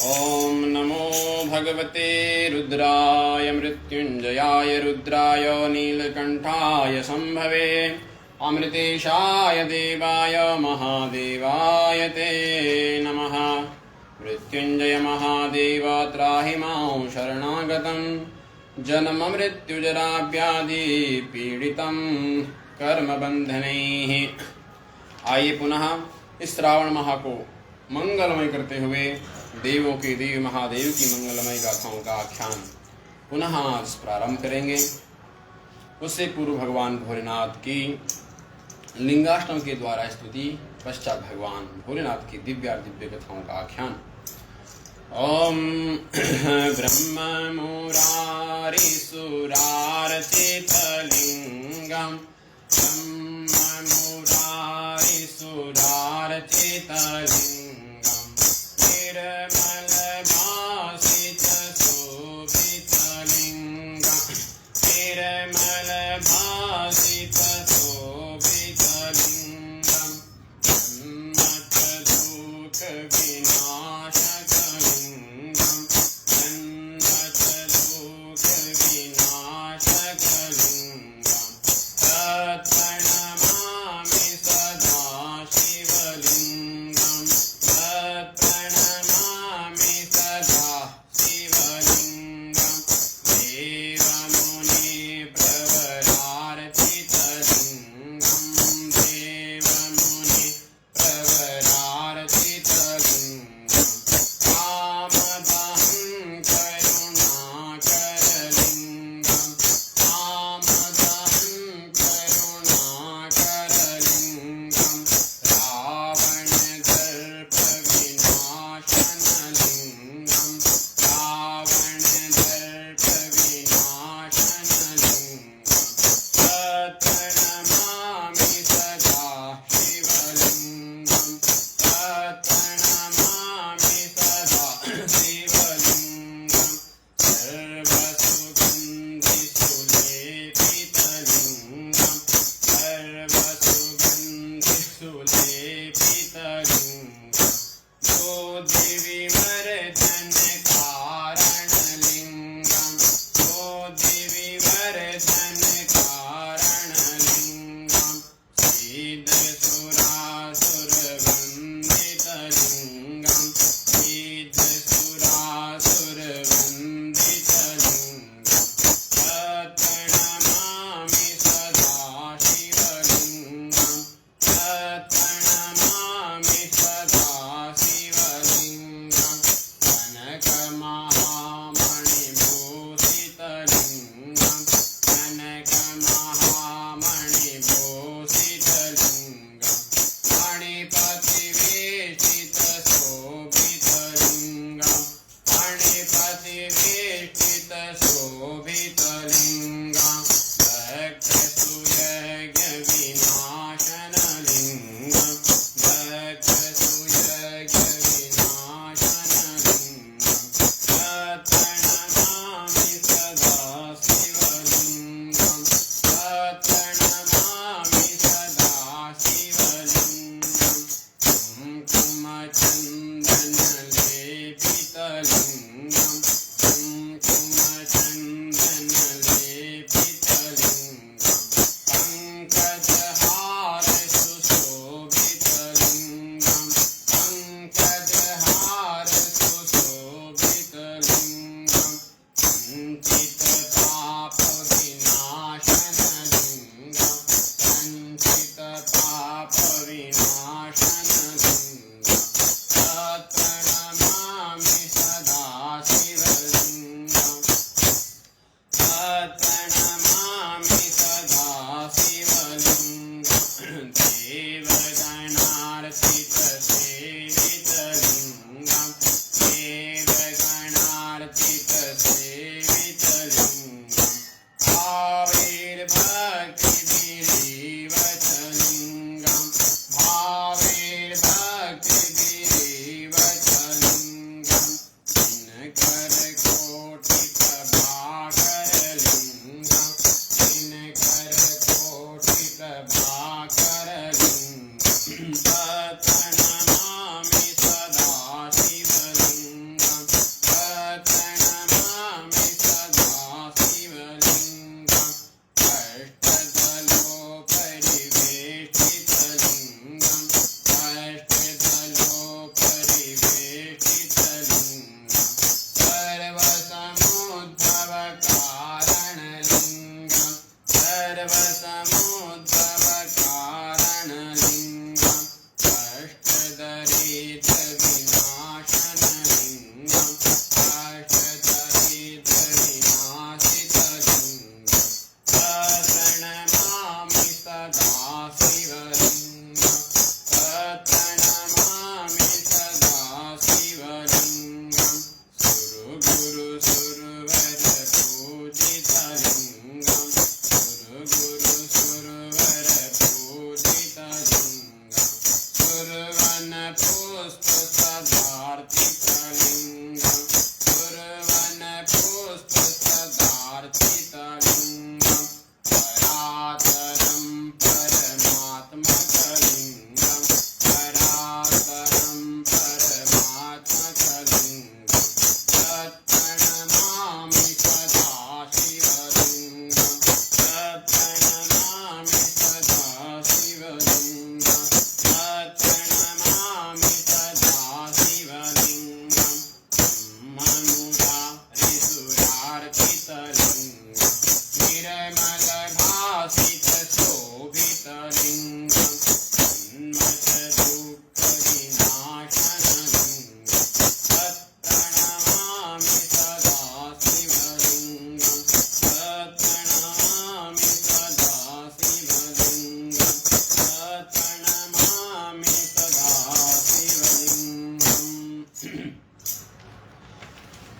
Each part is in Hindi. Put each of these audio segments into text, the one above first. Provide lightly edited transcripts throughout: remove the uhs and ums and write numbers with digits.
ॐ नमो भगवते रुद्राय मृत्युञ्जयाय रुद्राय नीलकण्ठाय शम्भवे अमृतेशाय देवाय महादेवाय ते नमः। मृत्युञ्जय महादेव त्राहि मां शरणागतं जन्ममृत्युजराव्याधि पीडितं कर्मबन्धनैः। आइए पुनः इस श्रावण माह को मंगलमय करते हुए देवों के देव महादेव की मंगलमय गाथाओं का आख्यान पुनः आज प्रारंभ करेंगे। उससे पूर्व भगवान भोलेनाथ की लिंगाष्टम के द्वारा स्तुति, पश्चात भगवान भोलेनाथ की दिव्य कथाओं का आख्यान। ओम ब्रह्म मुरारी सुरार्चितलिंगम ब्रह्म मुरारी सुरार्चितलिंगम निर्मलभासित शोभितलिंगम निर्मलभासित शोभितलिंगम मत्तदुःख विनाशकलिंगम मत्तदुःख विनाशकलिंगम तत्प्रणमामि सदा शिवलिंगम तत्प्रणमामि सदा शिवलिंगम देवमुनि प्रवरार्चितलिंगम देवमुनि प्रवरार्चितलिंगम कामदहं करुणाकरलिंगम कामदहं करुणाकरलिंगम रावणदर्पविनाशनलिंगम रावणदर्पविनाशनलिंगम तत्प्रणमामि सदा शिवलिंगम तत्प्रणमामि सदा शिवलिंगम सर्वसुगन्धिसुलेपितलिंगम सर्वसुगन्धिसुलेपितलिंगम बोधिविवर्धनकारणलिंगम बोधिविवर्धनकारणलिंगम सिद्धसुरासुरवन्दितलिंगम सिद्धसुरासुरवन्दितलिंगम तत्प्रणमामि सदा शिवलिंगम तत्प्रणमामि सदा शिवलिंगम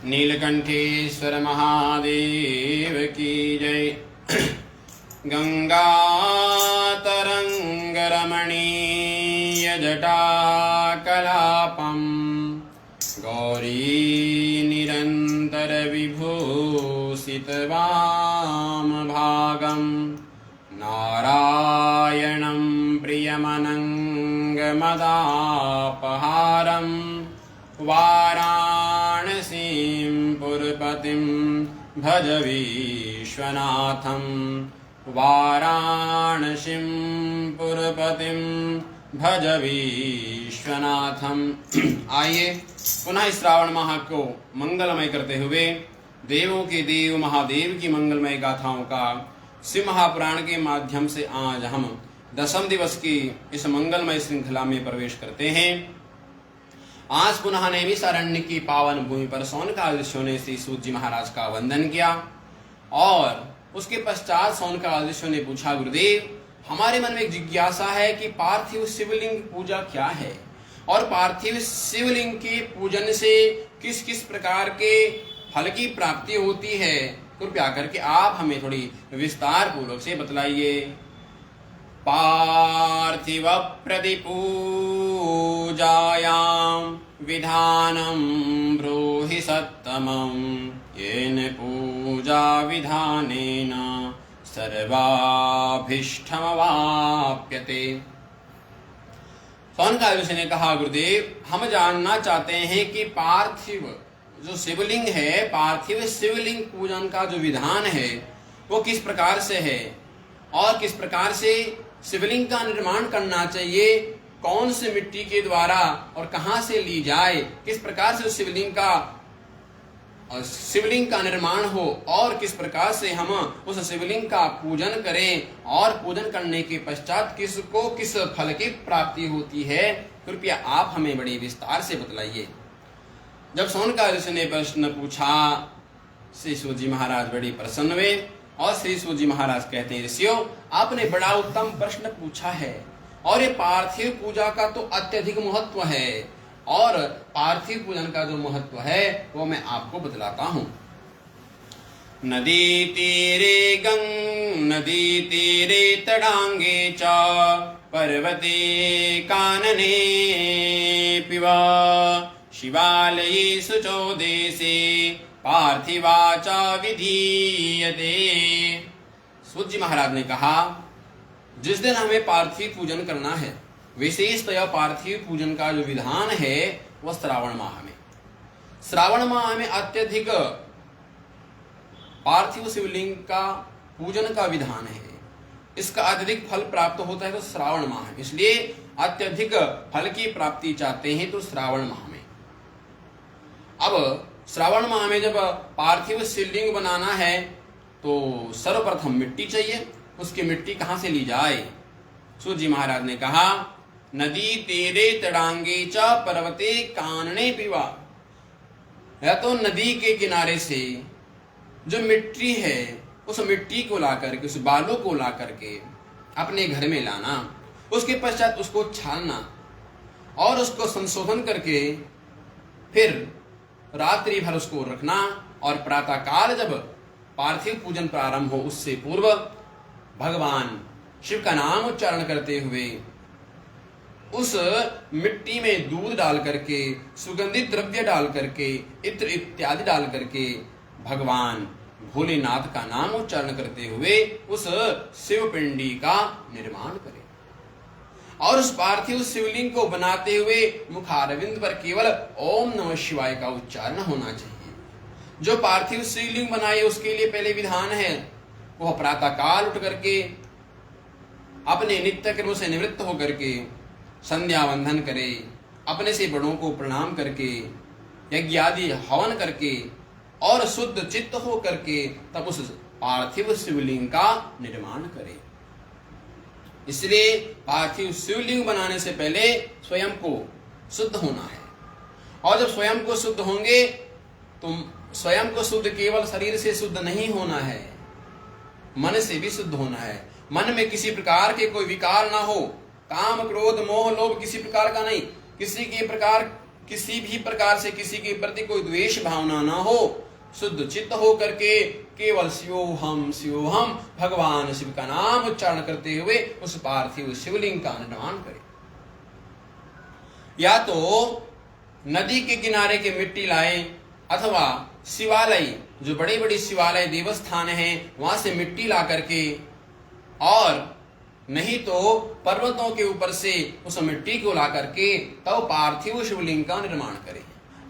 नीलकंठेश्वर महादेव की जय। गंगा तरंग रमणीय जटा कलापम गौरी निरंतर विभूषित वाम भागम नारायणं प्रियमनंगमदापहारं वाराणसीं पुरपतिं भज विश्वनाथं वाराणसीं पुरपतिं भज विश्वनाथम। आइए पुनः श्रावण माह को मंगलमय करते हुए देवों के देव महादेव की मंगलमय गाथाओं का शिव महापुराण के माध्यम से आज हम 10वें दिवस की इस मंगलमय श्रृंखला में प्रवेश करते हैं। आज पुनः नैमिषारण्य की पावन भूमि पर सौनकादि ऋषियों ने श्री सूत जी महाराज का वंदन किया और उसके पश्चात सौनकादि ऋषियों ने पूछा, गुरुदेव हमारे मन में एक जिज्ञासा है कि पार्थिव शिवलिंग पूजा क्या है और पार्थिव शिवलिंग के पूजन से किस किस प्रकार के फल की प्राप्ति होती है, कृपया करके आप हमें थोड़ी विस्तार पूर्वक से बतलाइए। पार्थिव प्रतिपूजायां विधानं ब्रूहि सत्तमं येन पूजा विधानेन सर्वाभीष्टमवाप्यते। सौनकादि ऋषि ने कहा, गुरुदेव हम जानना चाहते हैं कि पार्थिव जो शिवलिंग है, पार्थिव शिवलिंग पूजन का जो विधान है वो किस प्रकार से है और किस प्रकार से शिवलिंग का निर्माण करना चाहिए, कौन से मिट्टी के द्वारा और कहां से ली जाए, किस प्रकार से उस शिवलिंग का निर्माण हो और किस प्रकार से हम उस शिवलिंग का पूजन करें और पूजन करने के पश्चात किसको किस फल की प्राप्ति होती है, कृपया आप हमें बड़े विस्तार से बतलाइए। जब सौनकादि ऋषि ने प्रश्न पूछा, श्री सूत जी महाराज बड़ी प्रसन्न हुए और श्री सूत जी महाराज कहते हैं, ऋषियों आपने बड़ा उत्तम प्रश्न पूछा है और ये पार्थिव पूजा का तो अत्यधिक महत्व है और पार्थिव पूजन का जो महत्व है वो मैं आपको बतलाता हूँ। नदी तीरे तडांगे च पर्वते कानने पिवा शिवालये शुचो देशे पार्थिवा च विधीयते। सूत जी महाराज ने कहा, जिस दिन हमें पार्थिव पूजन करना है, विशेषतः पार्थिव पूजन का जो विधान है वह श्रावण माह में, श्रावण माह में अत्यधिक पार्थिव शिवलिंग का पूजन का विधान है। इसका अत्यधिक फल प्राप्त होता है तो श्रावण माह में, इसलिए अत्यधिक फल की प्राप्ति चाहते हैं तो श्रावण माह में। अब श्रावण माह में जब पार्थिव शिवलिंग बनाना है तो सर्वप्रथम मिट्टी चाहिए। उसकी मिट्टी कहां से ली जाए? सूत जी महाराज ने कहा, नदी तेरे तड़ांगे च पर्वते कानने पिवा। या तो नदी के किनारे से जो मिट्टी है उस मिट्टी को ला करके, उस बालू को ला करके अपने घर में लाना, उसके पश्चात उसको छानना और उसको संशोधन करके फिर रात्रि भर उसको रखना और प्रातः काल जब पार्थिव पूजन प्रारंभ हो उससे पूर्व भगवान शिव का नाम उच्चारण करते हुए उस मिट्टी में दूध डाल करके, सुगंधित द्रव्य डाल करके, इत्र इत्यादि डाल करके भगवान भोलेनाथ का नाम उच्चारण करते हुए उस शिव पिंडी का निर्माण करें और उस पार्थिव शिवलिंग को बनाते हुए मुखारविंद पर केवल ओम नमः शिवाय का उच्चारण होना चाहिए। जो पार्थिव शिवलिंग बनाए उसके लिए पहले विधान है वह प्रातः काल उठ करके अपने नित्य कर्मों से निवृत्त होकर के संध्या वंदन करे, अपने से बड़ों को प्रणाम करके यज्ञ आदि हवन करके और शुद्ध चित्त हो करके तब उस पार्थिव शिवलिंग का निर्माण करे। इसलिए पार्थिव शिवलिंग बनाने से पहले स्वयं को शुद्ध होना है और जब स्वयं को शुद्ध होंगे तो स्वयं को शुद्ध केवल शरीर से शुद्ध नहीं होना है, मन से भी शुद्ध होना है। मन में किसी प्रकार के कोई विकार ना हो, काम क्रोध मोह लोभ किसी प्रकार का नहीं, किसी के प्रकार किसी भी प्रकार से किसी के प्रति कोई द्वेष भावना ना हो, शुद्ध चित्त हो करके केवल शिवोहम भगवान शिव का नाम उच्चारण करते हुए उस पार्थिव शिवलिंग का निर्माण करें। या तो नदी के किनारे के मिट्टी लाए अथवा शिवालय, जो बड़े बड़े शिवालय देवस्थान हैं वहां से मिट्टी ला करके, और नहीं तो पर्वतों के ऊपर से उस मिट्टी को ला करके तब पार्थिव शिवलिंग का निर्माण करें।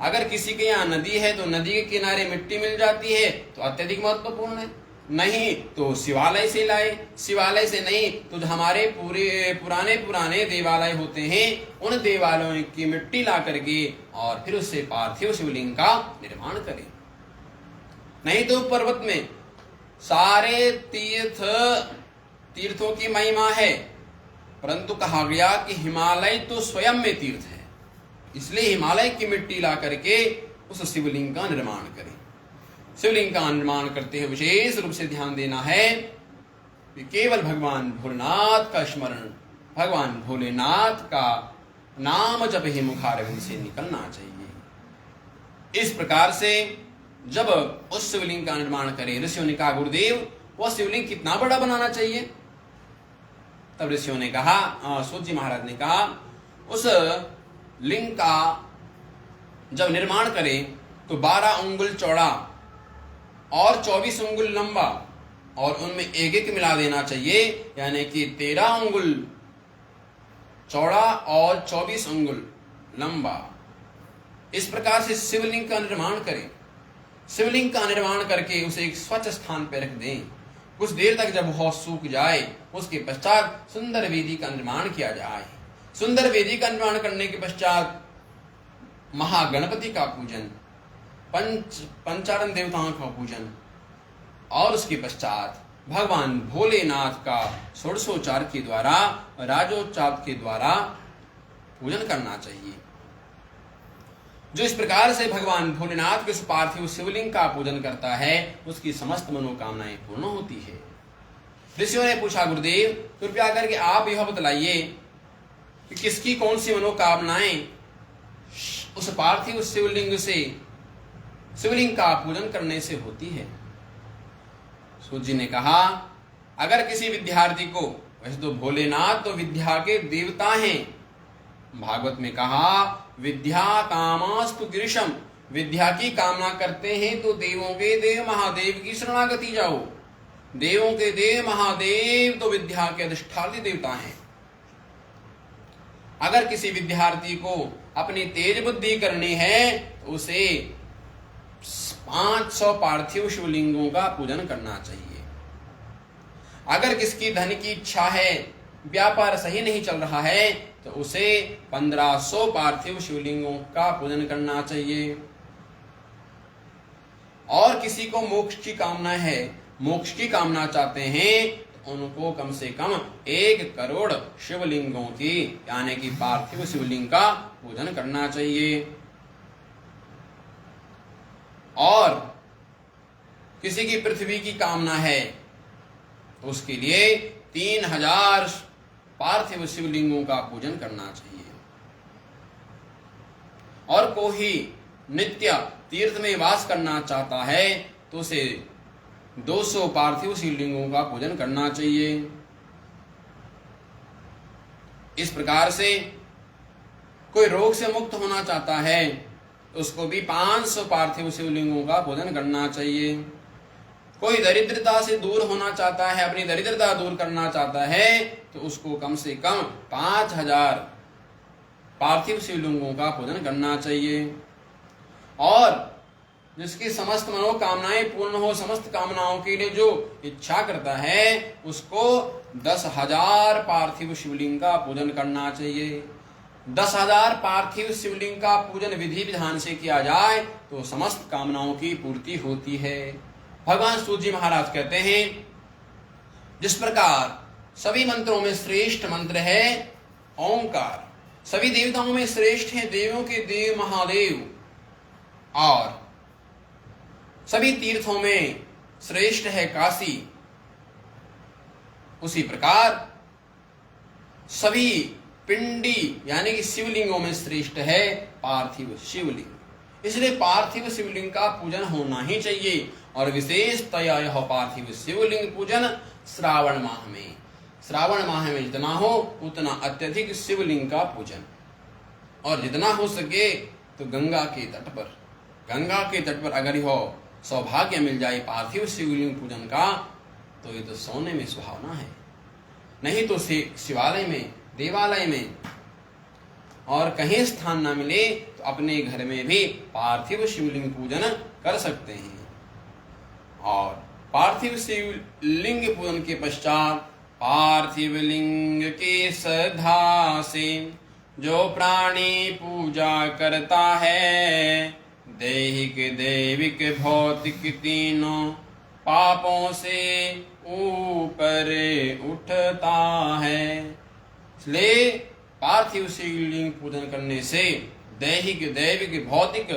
अगर किसी के यहाँ नदी है तो नदी के किनारे मिट्टी मिल जाती है तो अत्यधिक महत्वपूर्ण है, नहीं तो शिवालय से लाए, शिवालय से नहीं तो जो हमारे पुराने देवालय होते हैं उन देवालयों की मिट्टी ला करके और फिर उससे पार्थिव शिवलिंग का निर्माण करें। नहीं तो पर्वत में सारे तीर्थों की महिमा है, परंतु कहा गया कि हिमालय तो स्वयं में तीर्थ है, इसलिए हिमालय की मिट्टी ला करके उस शिवलिंग का निर्माण करें। शिवलिंग का निर्माण करते हुए विशेष रूप से ध्यान देना है कि केवल भगवान भोलेनाथ का स्मरण, भगवान भोलेनाथ का नाम जब ही मुखारविंद से निकलना चाहिए। इस प्रकार से जब उस शिवलिंग का निर्माण करें, ऋषियों ने कहा गुरुदेव वह शिवलिंग कितना बड़ा बनाना चाहिए? तब ऋषियों ने कहा, सूत जी महाराज ने कहा, उस लिंग का जब निर्माण करें तो 12 अंगुल चौड़ा और 24 अंगुल लंबा और उनमें एक एक मिला देना चाहिए, यानी कि 13 अंगुल चौड़ा और 24 अंगुल लंबा। इस प्रकार से शिवलिंग का निर्माण करें। शिवलिंग का निर्माण करके उसे एक स्वच्छ स्थान पर रख दें। कुछ देर तक जब वह सूख जाए उसके पश्चात सुंदर वेदी का निर्माण किया जाए। सुंदर वेदी का निर्माण करने के पश्चात महागणपति का पूजन, पंचारण देवताओं का पूजन और उसके पश्चात भगवान भोलेनाथ का षोडशोपचार के द्वारा, राजोपचार के द्वारा पूजन करना चाहिए। जो इस प्रकार से भगवान भोलेनाथ के पार्थिव शिवलिंग का पूजन करता है उसकी समस्त मनोकामनाएं पूर्ण होती है। ऋषियों ने पूछा गुरुदेव कृपया करके आप यह बतलाइए कि किसकी कौन सी मनोकामनाएं उस पार्थिव शिवलिंग का पूजन करने से होती है। सूत जी ने कहा अगर किसी विद्यार्थी को, वैसे तो भोलेनाथ तो विद्या के देवता हैं, भागवत में कहा विद्या कामास्तु गिरिशम, विद्या की कामना करते हैं तो देवों के देव महादेव की शरणागति जाओ। देवों के देव महादेव तो विद्या के अधिष्ठात्री देवता हैं। अगर किसी विद्यार्थी को अपनी तेज बुद्धि करनी है तो उसे 500 पार्थिव शिवलिंगों का पूजन करना चाहिए। अगर किसकी धन की इच्छा है, व्यापार सही नहीं चल रहा है तो उसे 1500 पार्थिव शिवलिंगों का पूजन करना चाहिए। और किसी को मोक्ष की कामना है, मोक्ष की कामना चाहते हैं तो उनको कम से कम 1 करोड़ शिवलिंगों की यानी कि पार्थिव शिवलिंग का पूजन करना चाहिए। और किसी की पृथ्वी की कामना है तो उसके लिए 3000 पार्थिव शिवलिंगों का पूजन करना चाहिए। और कोई नित्य तीर्थ में वास करना चाहता है तो उसे 200 पार्थिव शिवलिंगों का पूजन करना चाहिए। इस प्रकार से कोई रोग से मुक्त होना चाहता है तो उसको भी 500 पार्थिव शिवलिंगों का पूजन करना चाहिए। कोई दरिद्रता से दूर होना चाहता है, अपनी दरिद्रता दूर करना चाहता है तो उसको कम से कम 5000 पार्थिव शिवलिंगों का पूजन करना चाहिए। और जिसकी समस्त मनोकामनाएं पूर्ण हो, समस्त कामनाओं के लिए जो इच्छा करता है उसको 10,000 पार्थिव शिवलिंग का पूजन करना चाहिए। 10,000 पार्थिव शिवलिंग का पूजन विधि विधान से किया जाए तो समस्त कामनाओं की पूर्ति होती है। भगवान सूत जी महाराज कहते हैं जिस प्रकार सभी मंत्रों में श्रेष्ठ मंत्र है ओंकार, सभी देवताओं में श्रेष्ठ है देवों के देव महादेव, और सभी तीर्थों में श्रेष्ठ है काशी, उसी प्रकार सभी पिंडी यानी कि शिवलिंगों में श्रेष्ठ है पार्थिव शिवलिंग। इसलिए पार्थिव शिवलिंग का पूजन होना ही चाहिए, और विशेषतया यह पार्थिव शिवलिंग पूजन श्रावण माह में, श्रावण माह में जितना हो उतना अत्यधिक शिवलिंग का पूजन, और जितना हो सके तो गंगा के तट पर, गंगा के तट पर अगर यह सौभाग्य मिल जाए पार्थिव शिवलिंग पूजन का, तो ये तो सोने में सुहावना है। नहीं तो शिवालय में, देवालय में और कहीं स्थान न मिले तो अपने घर में भी पार्थिव शिवलिंग पूजन कर सकते हैं। और पार्थिव शिवलिंग पूजन के पश्चात पार्थिव लिंग के श्रद्धा से जो प्राणी पूजा करता है, दैहिक दैविक भौतिक तीनों पापों से ऊपर उठता है। इसलिए पार्थिव शिवलिंग पूजन करने से दैहिक दैविक भौतिक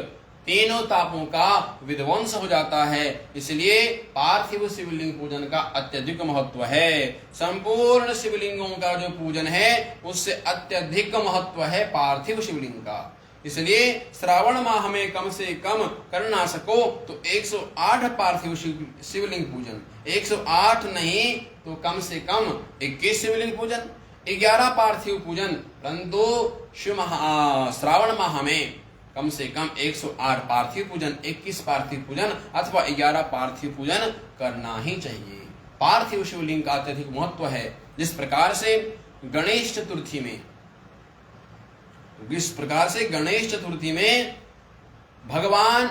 तीनों तापों का विध्वंस हो जाता है। इसलिए पार्थिव शिवलिंग पूजन का अत्यधिक महत्व है। संपूर्ण शिवलिंगों का जो पूजन है उससे अत्यधिक महत्व है पार्थिव शिवलिंग का। इसलिए श्रावण माह में कम से कम कर ना सको तो 108 पार्थिव शिवलिंग पूजन, 108 नहीं तो कम से कम 21 शिवलिंग पूजन, 11 पार्थिव पूजन, परंतु श्रावण माह में कम से कम 108 पार्थिव पूजन, 21 पार्थिव पूजन अथवा 11 पार्थिव पूजन करना ही चाहिए। पार्थिव शिवलिंग का अत्यधिक महत्व है। जिस प्रकार से गणेश चतुर्थी में भगवान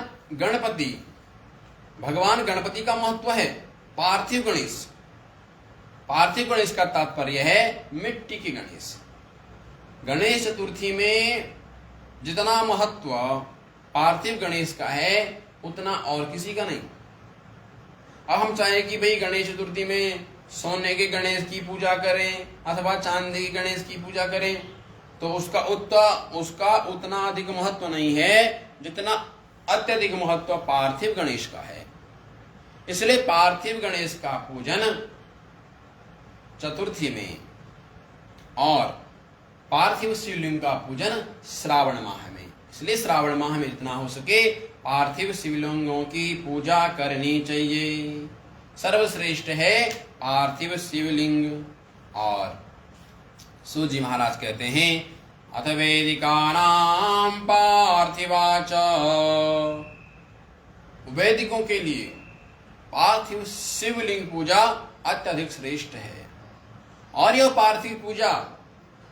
गणपति का महत्व है। पार्थिव गणेश का तात्पर्य है मिट्टी के गणेश। गणेश चतुर्थी में जितना महत्व पार्थिव गणेश का है उतना और किसी का नहीं। अब हम चाहे कि भाई गणेश चतुर्थी में सोने के गणेश की पूजा करें अथवा चांदी के गणेश की पूजा करें, तो उसका उतना अधिक महत्व नहीं है जितना अत्यधिक महत्व पार्थिव गणेश का है। इसलिए पार्थिव गणेश का पूजन चतुर्थी में और पार्थिव शिवलिंग का पूजन श्रावण माह में। इसलिए श्रावण माह में जितना हो सके पार्थिव शिवलिंगों की पूजा करनी चाहिए। सर्वश्रेष्ठ है पार्थिव शिवलिंग। और सूजी महाराज कहते हैं अथ वैदिकानां पार्थिवाच, वैदिकों के लिए पार्थिव शिवलिंग पूजा अत्यधिक श्रेष्ठ है। और यह पार्थिव पूजा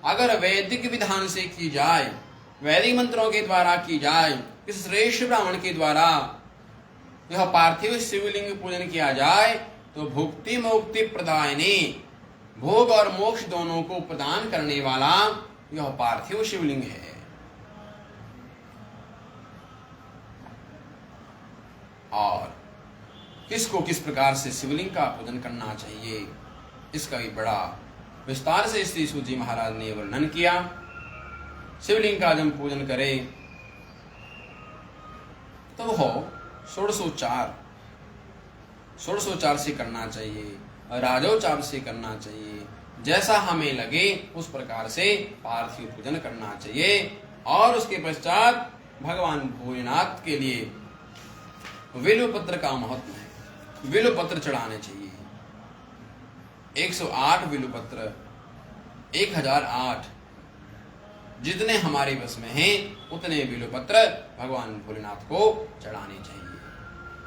अगर वैदिक विधान से की जाए, वैदिक मंत्रों के द्वारा की जाए, इस श्रेष्ठ ब्राह्मण के द्वारा यह पार्थिव शिवलिंग पूजन किया जाए तो भुक्ति मुक्ति प्रदायिनी, भोग और मोक्ष दोनों को प्रदान करने वाला यह पार्थिव शिवलिंग है। और किसको किस प्रकार से शिवलिंग का पूजन करना चाहिए इसका भी बड़ा विस्तार से श्री सूजी महाराज ने वर्णन किया। शिवलिंग का जब पूजन करें तो वह षोडशोच्चार से करना चाहिए, राजोच्चार से करना चाहिए, जैसा हमें लगे उस प्रकार से पार्थिव पूजन करना चाहिए। और उसके पश्चात भगवान भोलेनाथ के लिए बिल्व पत्र का महत्व है। बिल्व पत्र चढ़ाने चाहिए। 108 बिल्व पत्र, 1008 जितने हमारे बस में हैं उतने बिल्व पत्र भगवान भोलेनाथ को चढ़ाने चाहिए।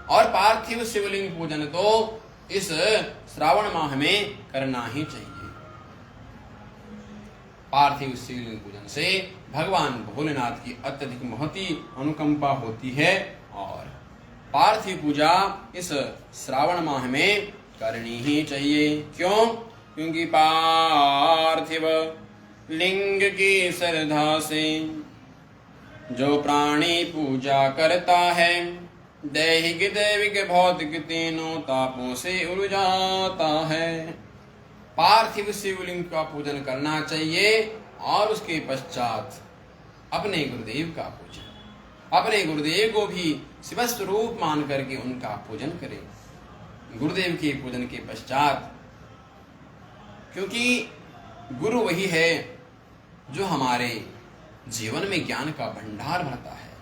और पार्थिव शिवलिंग पूजन तो इस श्रावण माह में करना ही चाहिए। पार्थिव शिवलिंग पूजन से भगवान भोलेनाथ की अत्यधिक महती अनुकंपा होती है। और पार्थिव पूजा इस श्रावण माह में करनी ही चाहिए। क्यों? क्योंकि पार्थिव लिंग की श्रद्धा से जो प्राणी पूजा करता है, दैहिक दैविक भौतिक तीनों तापों से उड़ जाता है। पार्थिव शिवलिंग का पूजन करना चाहिए और उसके पश्चात अपने गुरुदेव का पूजन, अपने गुरुदेव को भी शिवस्वरूप मान करके उनका पूजन करें। गुरुदेव के पूजन के पश्चात, क्योंकि गुरु वही है जो हमारे जीवन में ज्ञान का भंडार भरता है,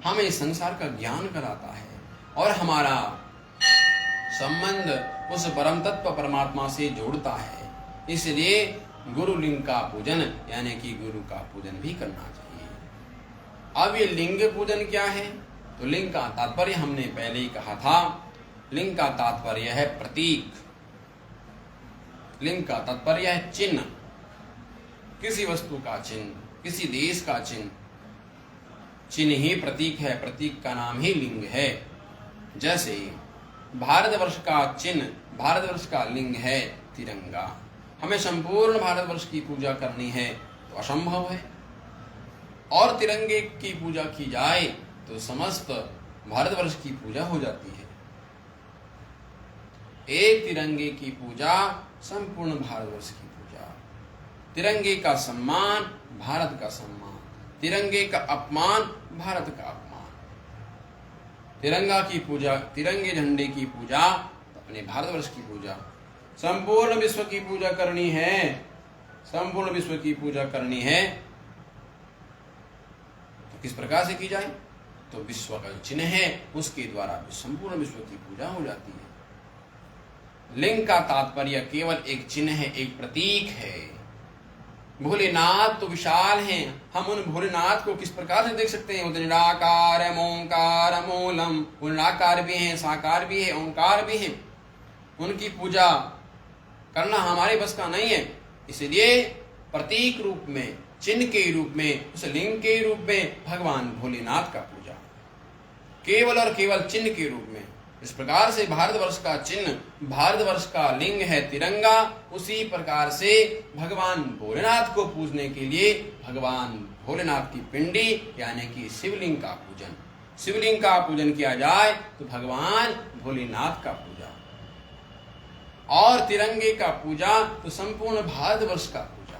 हमें संसार का ज्ञान कराता है और हमारा संबंध उस परम तत्व परमात्मा से जोड़ता है। इसलिए गुरु लिंग का पूजन यानी कि गुरु का पूजन भी करना चाहिए। अब ये लिंग पूजन क्या है? तो लिंग का तात्पर्य हमने पहले ही कहा था, लिंग का तात्पर्य है प्रतीक, लिंग का तात्पर्य है चिन्ह, किसी वस्तु का चिन्ह, किसी देश का चिन्ह। चिन्ह ही प्रतीक है, प्रतीक का नाम ही लिंग है। जैसे भारतवर्ष का चिन्ह, भारतवर्ष का लिंग है तिरंगा। हमें संपूर्ण भारतवर्ष की पूजा करनी है तो असंभव है, और तिरंगे की पूजा की जाए तो समस्त भारतवर्ष की पूजा हो जाती है। एक तिरंगे की पूजा संपूर्ण भारतवर्ष की पूजा। तिरंगे का सम्मान भारत का सम्मान, तिरंगे का अपमान भारत का अपमान। तिरंगा की पूजा, तिरंगे झंडे की पूजा तो अपने भारतवर्ष की पूजा। संपूर्ण विश्व की पूजा करनी है, संपूर्ण विश्व की पूजा करनी है तो किस प्रकार से की जाए? तो विश्व का चिन्ह है उसके द्वारा संपूर्ण विश्व की पूजा हो जाती है। लिंग का तात्पर्य केवल एक चिन्ह है, एक प्रतीक है। भोलेनाथ तो विशाल हैं, हम उन भोलेनाथ को किस प्रकार से देख सकते हैं? वो निराकार ओंकार मूलम, वो निराकार भी हैं, साकार भी है, ओंकार भी है। उनकी पूजा करना हमारे बस का नहीं है, इसलिए प्रतीक रूप में, चिन्ह के रूप में, उस लिंग के रूप में भगवान भोलेनाथ का पूजा, केवल और केवल चिन्ह के रूप में। इस प्रकार से भारतवर्ष का चिन्ह, भारतवर्ष का लिंग है तिरंगा, उसी प्रकार से भगवान भोलेनाथ को पूजने के लिए भगवान भोलेनाथ की पिंडी यानी कि शिवलिंग का पूजन, शिवलिंग का पूजन किया जाए तो भगवान भोलेनाथ का पूजा, और तिरंगे का पूजा तो संपूर्ण भारतवर्ष का पूजा।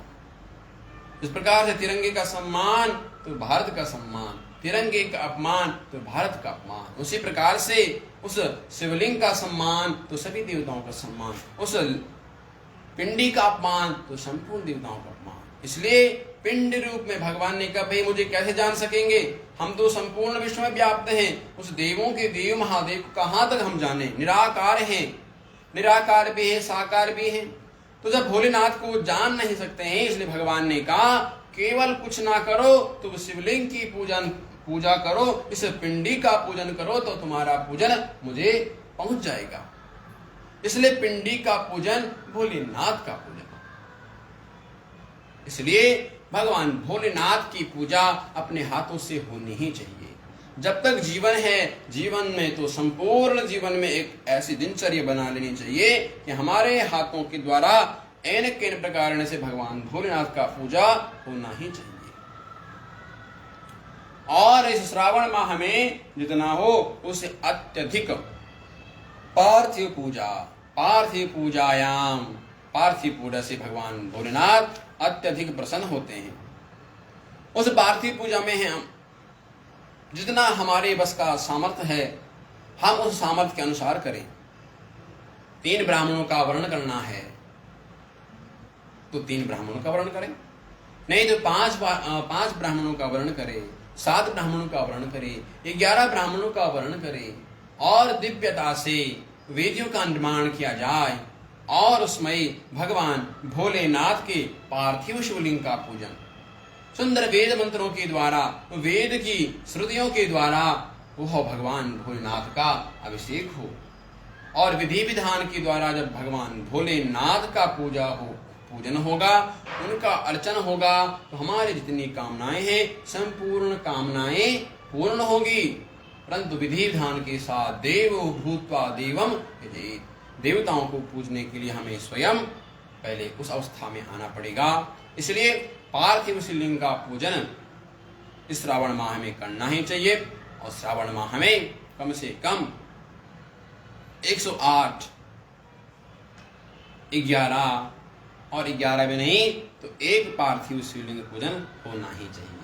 इस प्रकार से तिरंगे का सम्मान तो भारत का सम्मान, तिरंगे का अपमान तो भारत का अपमान। उसी प्रकार से उस शिवलिंग का सम्मान तो सभी देवताओं का सम्मान, उस पिंडी का अपमान तो संपूर्ण देवताओं का अपमान। इसलिए पिंड रूप में भगवान ने कहा, भाई मुझे कैसे जान सकेंगे, हम तो संपूर्ण विश्व में व्याप्त हैं, उस देवों के देव महादेव को कहां तक हम जाने? निराकार हैं, निराकार भी है, साकार भी है। तो जब भोलेनाथ को जान नहीं सकते हैं, इसलिए भगवान ने कहा केवल कुछ ना करो तो शिवलिंग की पूजा करो, इस पिंडी का पूजन करो तो तुम्हारा पूजन मुझे पहुंच जाएगा। इसलिए पिंडी का पूजन भोलेनाथ का पूजन। इसलिए भगवान भोलेनाथ की पूजा अपने हाथों से होनी ही चाहिए। जब तक जीवन है, जीवन में तो संपूर्ण जीवन में एक ऐसी दिनचर्या बना लेनी चाहिए कि हमारे हाथों के द्वारा एन केन प्रकार से भगवान भोलेनाथ का पूजा होना ही चाहिए। और इस श्रावण माह में जितना हो उससे अत्यधिक पार्थिव पूजा, पार्थिव पूजायाम, पार्थिव पूजा से भगवान भोलेनाथ अत्यधिक प्रसन्न होते हैं। उस पार्थिव पूजा में हम जितना हमारे बस का सामर्थ्य है हम उस सामर्थ्य के अनुसार करें। 3 ब्राह्मणों का वर्ण करना है तो 3 ब्राह्मणों का वर्ण करें, नहीं तो 5 ब्राह्मणों का वर्ण करें, 7 ब्राह्मणों का वर्ण करें, 11 ब्राह्मणों का वर्ण करें, और दिव्यता से वेदियों का निर्माण किया जाए और उसमें भगवान भोलेनाथ के पार्थिव शिवलिंग का पूजन सुंदर वेद मंत्रों के द्वारा, वेद की श्रुतियों के द्वारा वह भगवान भोलेनाथ का अभिषेक हो, और विधि विधान के द्वारा जब भगवान भोलेनाथ का पूजन होगा, उनका अर्चन होगा, तो हमारी जितनी कामनाएं हैं संपूर्ण कामनाएं पूर्ण होगी। परंतु विधि विधान के साथ देवो भूत्वा देवम यजेत, देवताओं को पूजने के लिए हमें स्वयं पहले उस अवस्था में आना पड़ेगा। इसलिए पार्थिव शिवलिंग का पूजन इस श्रावण माह में करना ही चाहिए, और श्रावण माह में कम से कम 108, 11 और 11 में नहीं तो एक पार्थिव शिवलिंग पूजन होना ही चाहिए।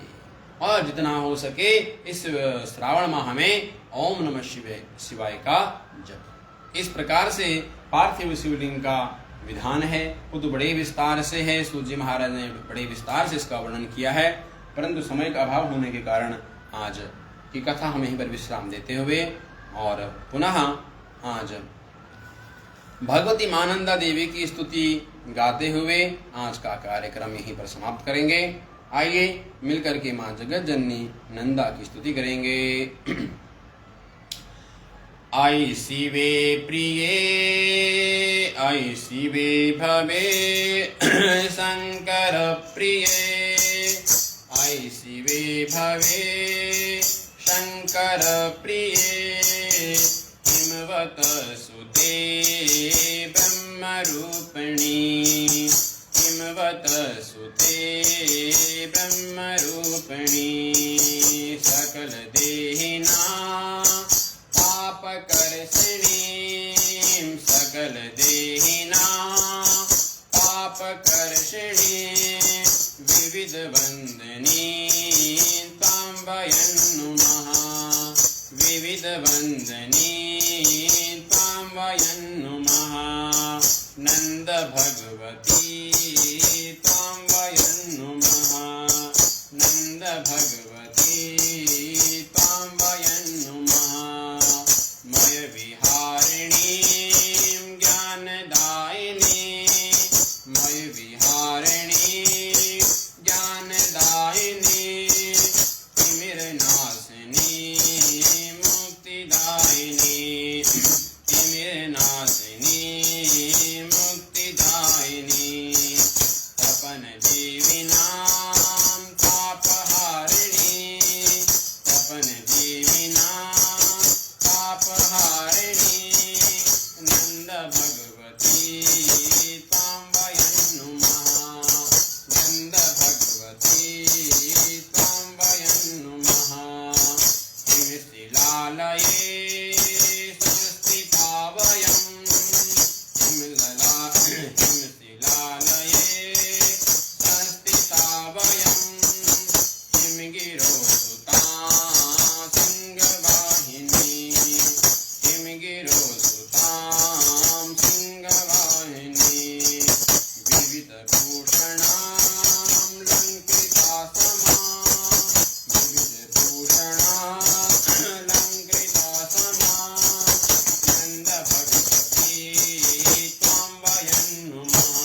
और जितना हो सके इस श्रावण माह में ओम नमः शिवाय का जप। इस प्रकार से पार्थिव शिवलिंग का विधान है, वो तो बड़े विस्तार से है, सूर्य महाराज ने बड़े विस्तार से इसका वर्णन किया है। परंतु समय का अभाव होने के कारण आज की कथा हम यहीं पर विश्राम देते हुए और पुनः आज भगवती मानंदा देवी की स्तुति गाते हुए आज का कार्यक्रम यहीं पर समाप्त करेंगे। आइए मिलकर के मां जगत जननी नंदा की स्तुति करेंगे। आई शिवे प्रिये आई शिवे भवे शंकर प्रिये आई शिवे भवे शंकर प्रिये हिमवत सुते ब्रह्मरूपिणी हिमवत सुते ब्रह्मरूपिणी सकल देहिना पापकर्षिणी सकल देहिना पापकर्षिणी विविध वंदनी तां वयं नुमः विविध वंदनी तां वयं नुमः नंद भगवती तां वयं नुमः नंद भगवती तां वयं नुमः मय विहारिणी ज्ञानदायिनी मय विहारिणी ज्ञानदायिनी तिमिरनाशिनी मुक्तिदायिनी तिमिरनाशिनी मुक्तिदायिनी तपन देवीनां तापहारिणी तपन देवीनां तापहारिणी नंद भगवती तां वयं नुमः नंद भगवती तां वयं नुमः हिमशिलालये संस्थिता वयं हिमशिलालये संस्थिता वयं हिमगिरो सुतां सिंहवाहिनी हिमगिरो सुतां सिंहवाहिनी विविधभूषणां लङ्कृता समा विविधभूषणां लङ्कृता समा नंद भगवती तां वयं नुमः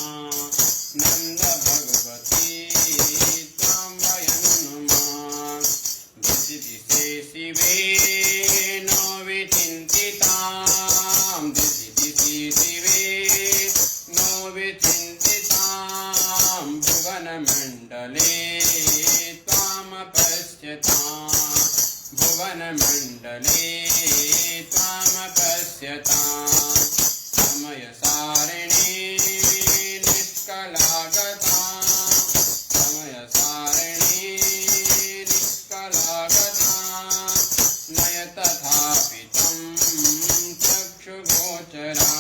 नंद भगवती तां वयं नुमः दिशि दिशे शिवे नो विचिन्तितां दिशि दिशि शिवे नो विचिन्तितां भुवनमण्डले त्वां पश्यतां भुवनमण्डले त्वां पश्यतां समयसारिणी निष्कलागतां समयसारिणी निष्कलागतां नय तथापि तं चक्षुगोचरा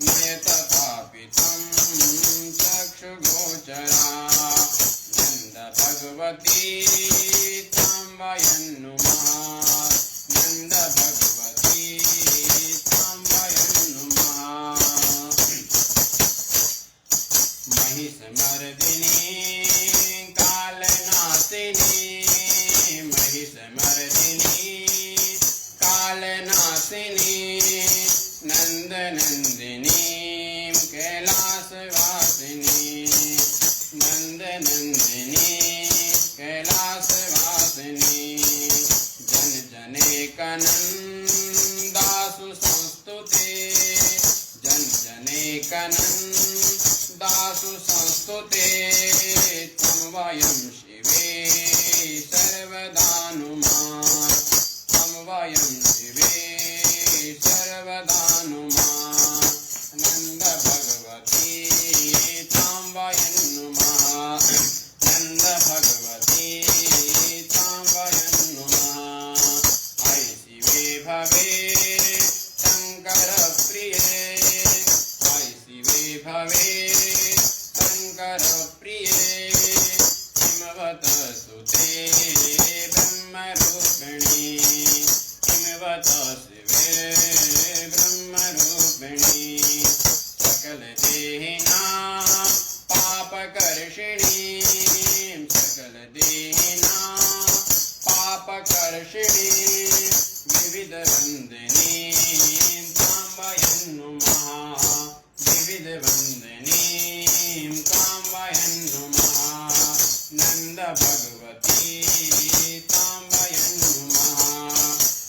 नय तथापि तं चक्षुगोचरा नंद भगवती तां वयं नुमः नंद भगवती तां वयं नुमः महिषमर्दिनी कालनाशिनी महिषमर्दिनी कालनाशिनी नंदनंदिनी कैलासवासिनी नंदनंदिनी कैलासवासिनी जन जनेकनंदासु संस्तुते जन जनेकनंदासु संस्तुते त्वं वयं शिवे सर्वदा नुमः त्वं वयं शिवे सर्वदा नुमः नंद भगवती तां वयं नुमः नंद भगवती तां वयं नुमः आई शिवे भवे शंकर प्रिये आई शिवे भवे शंकर प्रिये हिमवत सुते ब्रह्मरूपिणी विविधवन्दिनीं तां वयं नुमः विविधवन्दिनीं तां वयं नुमः नन्दभगवती तां वयं नुमः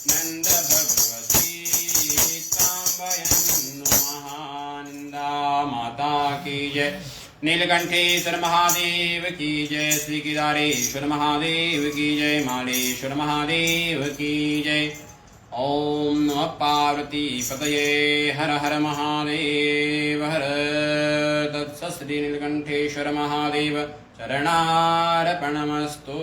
नन्दभगवती तां वयं नुमः नन्दा माता की जय नीलकंठेश्वर महादेव की जय श्री केदारेश्वर महादेव की जय मालेश्वर महादेव की जय ओम नमः पार्वती पतये हर हर महादेव हर तत्सत् श्री नीलकंठेश्वर महादेव चरणार्पणमस्तु।